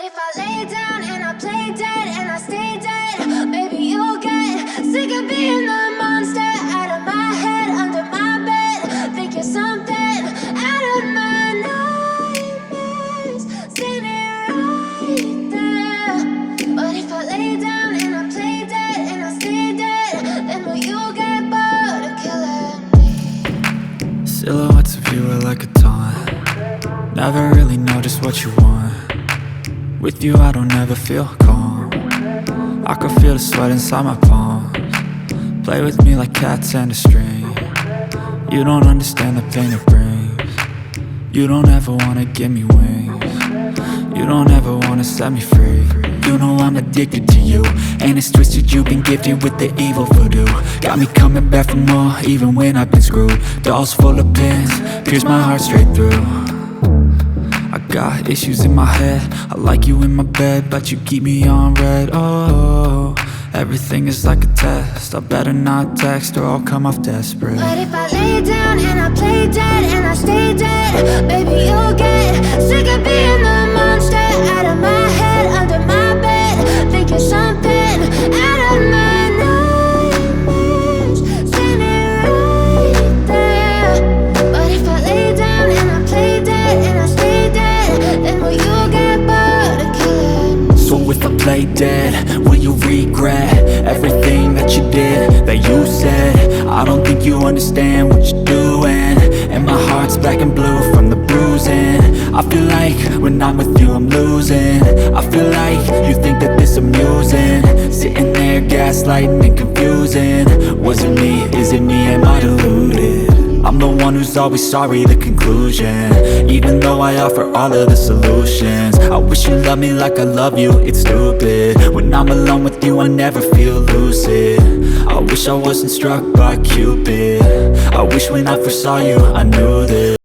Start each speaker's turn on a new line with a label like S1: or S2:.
S1: if I lay down and I play dead and I stay dead, maybe you'll get sick of being the monster out of my head, under my bed. Think you're something out of my nightmares, standing right there. But if I lay down and I play dead and I stay dead, then will you get bored of killing me?
S2: Silhouettes of you are like a taunt. Never really know just what you want. With you I don't ever feel calm. I can feel the sweat inside my palms. Play with me like cats and a string. You don't understand the pain it brings. You don't ever wanna give me wings. You don't ever wanna set me free. You know I'm addicted to you, and it's twisted, you've been gifted with the evil voodoo. Got me coming back for more, even when I've been screwed. Dolls full of pins, pierce my heart straight through. I got issues in my head, I like you in my bed, but you keep me on red. Oh, everything is like a test, I better not text or I'll come off desperate.
S1: But if I lay down and I play dead and I stay dead, baby you'll get sick of being the monster out of my head, under my bed. Think you're something out of my nightmares, standing right there. But if I lay down and I play dead and I stay dead, then will you get bored of killing me?
S2: So if I play dead, will you regret everything that you did, that you said? I don't think you understand what you're doing, and my heart's black and blue from the bruising. I feel like when I'm with you I'm losing. I feel like you think that this amusing, sitting there gaslighting and confusing. Was it me? Is it me? Am I deluded? I'm the one who's always sorry, the conclusion, even though I offer all of the solutions. I wish you loved me like I love you, it's stupid. When I'm alone with you I never feel lucid. I wish I wasn't struck by Cupid. I wish when I first saw you I knew this.